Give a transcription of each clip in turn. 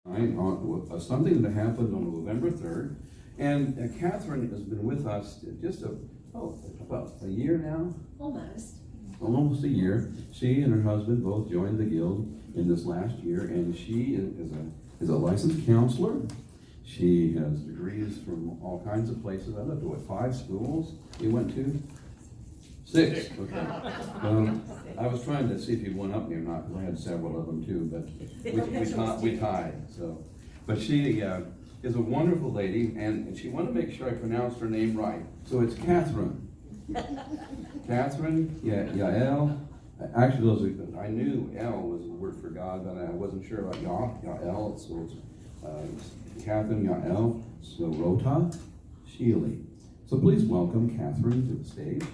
On something that happened on November 3rd. And Catherine has been with us just about a year now? Almost a year. She and her husband both joined the Guild in this last year, and she is a licensed counselor. She has degrees from all kinds of places. I don't know, what, 5 schools you went to? 6, okay. I was trying to see if you went up me or not, because I had several of them too, but we tied, so. But she is a wonderful lady, and she wanted to make sure I pronounced her name right. So it's Catherine. Catherine, Yael. Actually, I knew El was a word for God, but I wasn't sure about Yael, so it's Catherine Yael Sorota Sheely. So please welcome Catherine to the stage.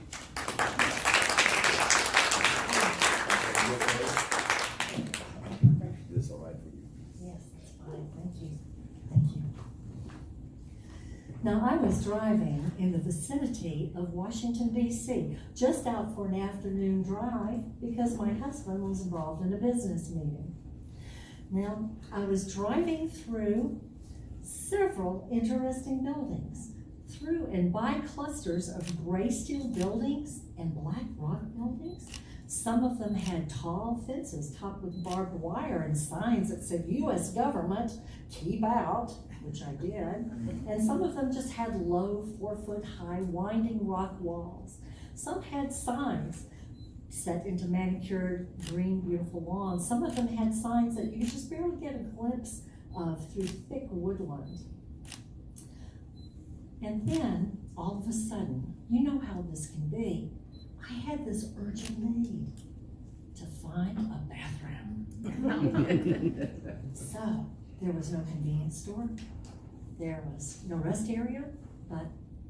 Is this all right for you? Yes, that's fine. Thank you. Thank you. Now, I was driving in the vicinity of Washington, D.C., just out for an afternoon drive because my husband was involved in a business meeting. Now, I was driving through several interesting buildings, through and by clusters of gray steel buildings and black rock buildings. Some of them had tall fences topped with barbed wire and signs that said U.S. government, keep out, which I did. And some of them just had low 4-foot-high winding rock walls. Some had signs set into manicured green, beautiful lawns. Some of them had signs that you could just barely get a glimpse of through thick woodland. And then, all of a sudden, you know how this can be, I had this urgent need to find a bathroom. So, there was no convenience store, there was no rest area, but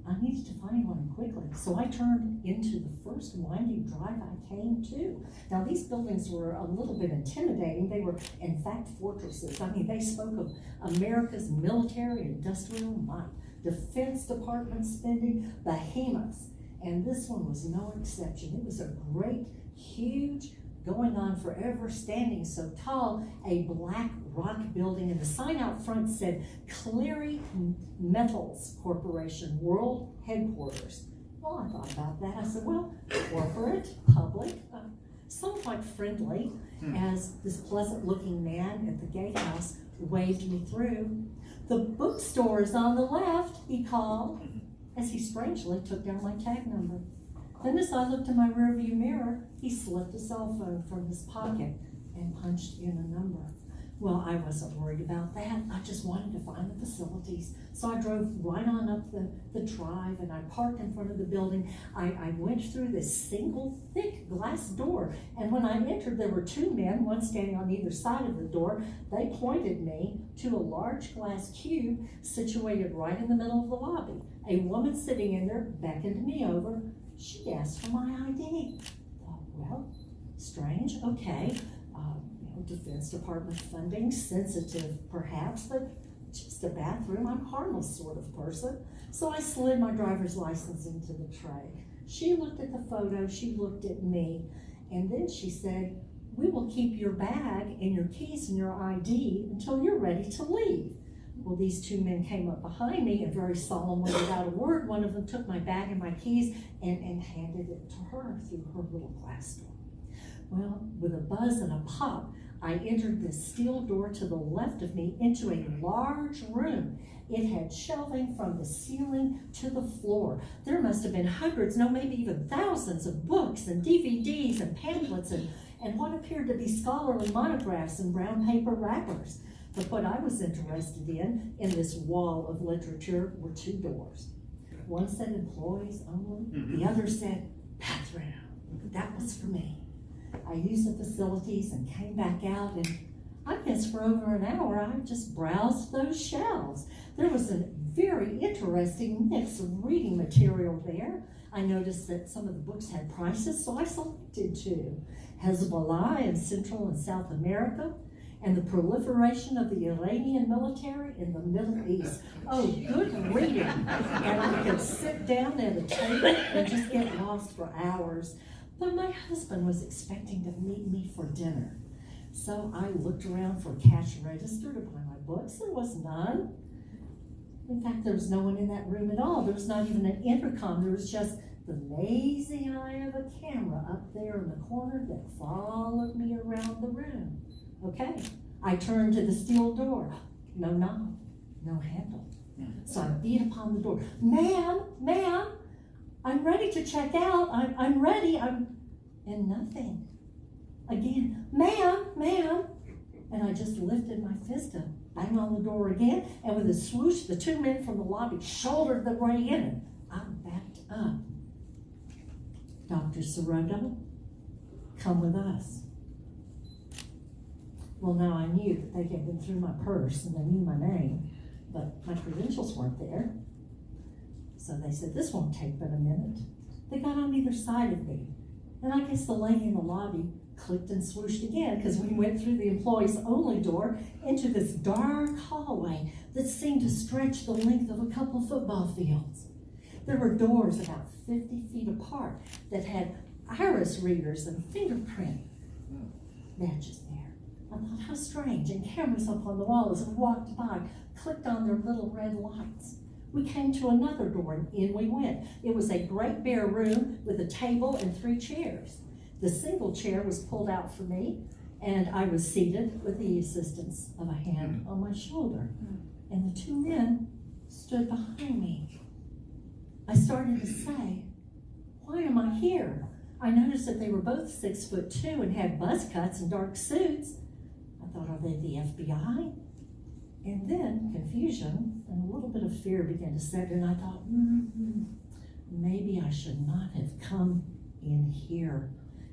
I needed to find one quickly. So I turned into the first winding drive I came to. Now, these buildings were a little bit intimidating. They were, in fact, fortresses. I mean, they spoke of America's military industrial might, Defense Department spending, behemoths. And this one was no exception. It was a great, huge, going on forever, standing so tall, a black rock building, and the sign out front said Cleary Metals Corporation World Headquarters. Well, I thought about that. I said, well, corporate, public, somewhat friendly, as this pleasant looking man at the gatehouse waved me through. The bookstore is on the left, he called, as he strangely took down my tag number. Then as I looked in my rearview mirror, he slipped a cell phone from his pocket and punched in a number. Well, I wasn't worried about that. I just wanted to find the facilities. So I drove right on up the drive, and I parked in front of the building. I went through this single thick glass door, and when I entered, there were 2 men, one standing on either side of the door. They pointed me to a large glass cube situated right in the middle of the lobby. A woman sitting in there beckoned me over. She asked for my ID. Thought, well, strange, okay. Defense Department funding, sensitive perhaps, but just a bathroom. I'm a harmless sort of person. So I slid my driver's license into the tray. She looked at the photo, she looked at me, and then she said, we will keep your bag and your keys and your ID until you're ready to leave. Well, these 2 men came up behind me and very solemnly, without a word, one of them took my bag and my keys and handed it to her through her little glass door. Well, with a buzz and a pop, I entered this steel door to the left of me into a large room. It had shelving from the ceiling to the floor. There must have been hundreds, no, maybe even thousands of books and DVDs and pamphlets and what appeared to be scholarly monographs in brown paper wrappers. But what I was interested in this wall of literature, were 2 doors. One said employees only, the other said bathroom. That was for me. I used the facilities and came back out, and I guess for over an hour I just browsed those shelves. There was a very interesting mix of reading material there. I noticed that some of the books had prices, so I selected 2. Hezbollah in Central and South America, and the proliferation of the Iranian military in the Middle East. Oh, good reading. And I could sit down at a table and just get lost for hours. But my husband was expecting to meet me for dinner. So I looked around for a cash register to buy my books. There was none. In fact, there was no one in that room at all. There was not even an intercom. There was just the lazy eye of a camera up there in the corner that followed me around the room. Okay, I turned to the steel door. No knob, no handle. So I beat upon the door. Ma'am, I'm ready to check out. I'm ready. And nothing. Again, ma'am. And I just lifted my fist up, bang on the door again, and with a swoosh, the two men from the lobby shouldered their way in, and I backed up. Dr. Sirotto, come with us. Well, now I knew that they had been through my purse and they knew my name, but my credentials weren't there. So they said, this won't take but a minute. They got on either side of me. And I guess the lady in the lobby clicked and swooshed again, because we went through the employees only door into this dark hallway that seemed to stretch the length of a couple football fields. There were doors about 50 feet apart that had iris readers and fingerprint badges there. I thought, how strange, and cameras up on the wall as we walked by, clicked on their little red lights. We came to another door and in we went. It was a great bare room with a table and 3 chairs. The single chair was pulled out for me, and I was seated with the assistance of a hand on my shoulder. And the 2 men stood behind me. I started to say, why am I here? I noticed that they were both 6'2" and had buzz cuts and dark suits. I thought, are they the FBI? And then confusion and a little bit of fear began to set in. I thought, maybe I should not have come in here.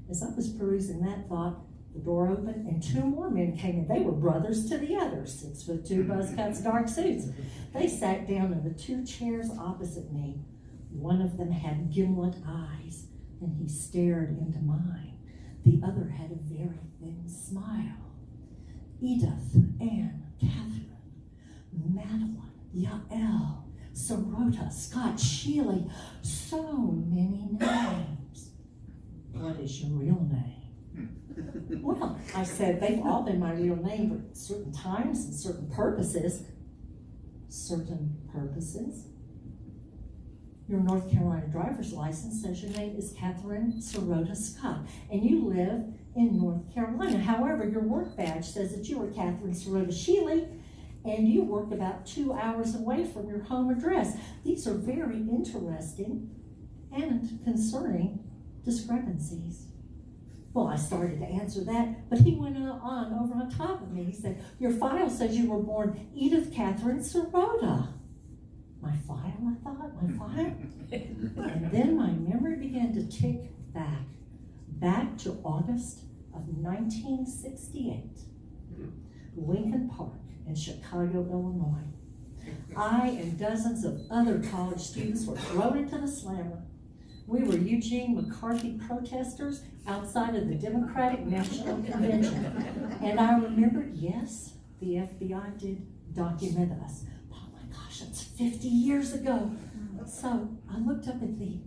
As I was perusing that thought, the door opened and 2 more men came in. They were brothers to the others, 6'2", buzz cuts, dark suits. They sat down in the 2 chairs opposite me. One of them had gimlet eyes, and he stared into mine. The other had a very thin smile. Edith, Anne, Catherine, Madeline, Yael, Sirotto, Scott, Sheely, so many names. What is your real name? Well, I said, they've all been my real name for certain times and certain purposes. Certain purposes? Your North Carolina driver's license says your name is Catherine Sirotto Scott, and you live in North Carolina. However, your work badge says that you are Catherine Sirotto Sheely, and you work about 2 hours away from your home address. These are very interesting and concerning discrepancies. Well, I started to answer that, but he went on over on top of me. He said, your file says you were born Edith Catherine Sirotto. My file, I thought, my file? And then my memory began to tick back to August of 1968, Lincoln Park in Chicago, Illinois. I and dozens of other college students were thrown into the slammer. We were Eugene McCarthy protesters outside of the Democratic National Convention. And I remembered, yes, the FBI did document us. Oh my gosh, that's 50 years ago. So I looked up at the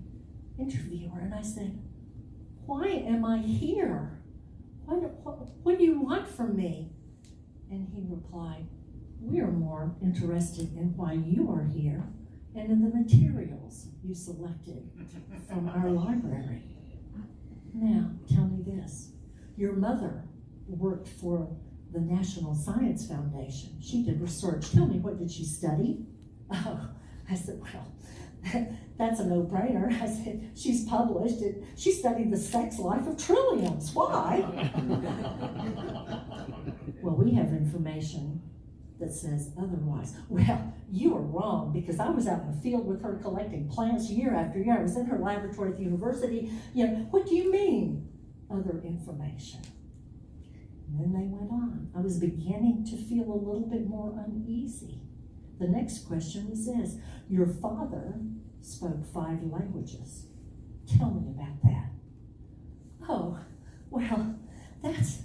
interviewer and I said, why am I here? What do you want from me? And he replied, we are more interested in why you are here and in the materials you selected from our library. Now, tell me this. Your mother worked for the National Science Foundation. She did research. Tell me, what did she study? Oh, I said, well, that's a no-brainer. I said, she's published it. She studied the sex life of trilliums. Why? Well, we have information that says otherwise. Well, you are wrong, because I was out in the field with her collecting plants year after year. I was in her laboratory at the university. What do you mean, other information? And then they went on. I was beginning to feel a little bit more uneasy. The next question was this: your father spoke 5 languages. Tell me about that. Oh, well, that's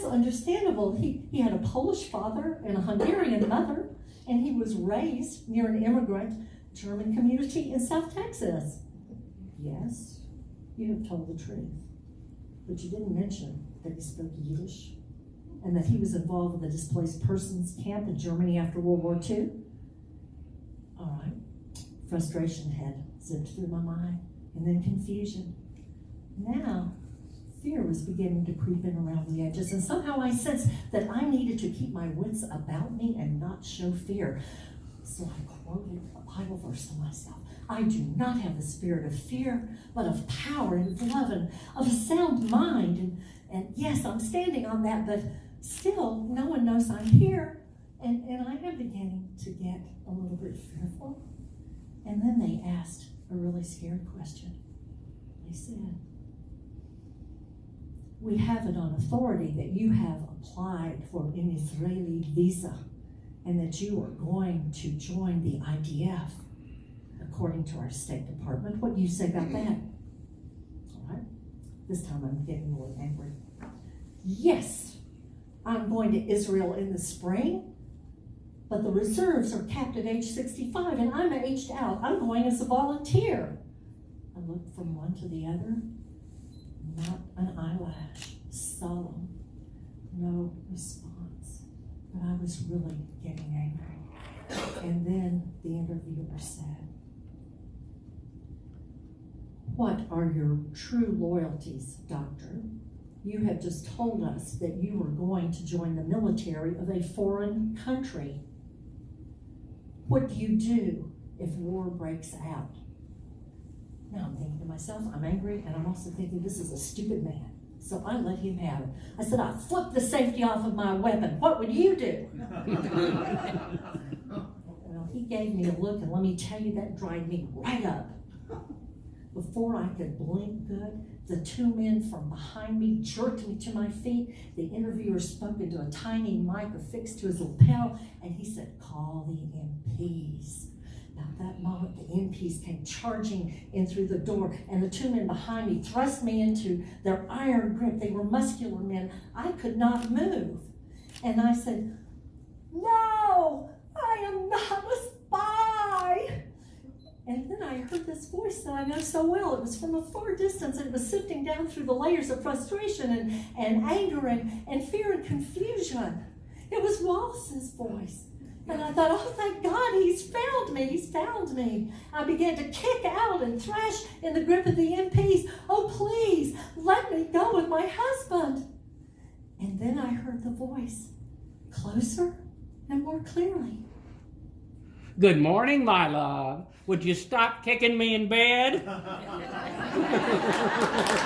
understandable. He had a Polish father and a Hungarian mother, and he was raised near an immigrant German community in South Texas. Yes, you have told the truth, but you didn't mention that he spoke Yiddish, and that he was involved with a displaced persons camp in Germany after World War II. All right. Frustration had zipped through my mind, and then confusion. Now, fear was beginning to creep in around the edges, and somehow I sensed that I needed to keep my wits about me and not show fear. So I quoted a Bible verse to myself. I do not have the spirit of fear, but of power and love and of a sound mind. And yes, I'm standing on that, but still, no one knows I'm here. And I am beginning to get a little bit fearful. And then they asked a really scary question. They said, we have it on authority that you have applied for an Israeli visa and that you are going to join the IDF, according to our State Department. What do you say about that? All right. This time I'm getting more angry. Yes, I'm going to Israel in the spring, but the reserves are capped at age 65, and I'm aged out. I'm going as a volunteer. I looked from one to the other. Not an eyelash. Solemn. No response. But I was really getting angry. And then the interviewer said, what are your true loyalties, doctor? You have just told us that you are going to join the military of a foreign country. What do you do if war breaks out? Now I'm thinking to myself, I'm angry, and I'm also thinking this is a stupid man. So I let him have it. I said, I flipped the safety off of my weapon. What would you do? Well, he gave me a look, and let me tell you, that dried me right up. Before I could blink good, the two men from behind me jerked me to my feet. The interviewer spoke into a tiny mic affixed to his lapel, and he said, call the MPs. At that moment, the MPs came charging in through the door, and the two men behind me thrust me into their iron grip. They were muscular men. I could not move. And I said, no, I am not a spy. And then I heard this voice that I know so well. It was from a far distance, and it was sifting down through the layers of frustration and anger and fear and confusion. It was Wallace's voice. And I thought, oh, thank God, he's found me. He's found me. I began to kick out and thrash in the grip of the MPs. Oh, please, let me go with my husband. And then I heard the voice closer and more clearly. Good morning, my love. Would you stop kicking me in bed?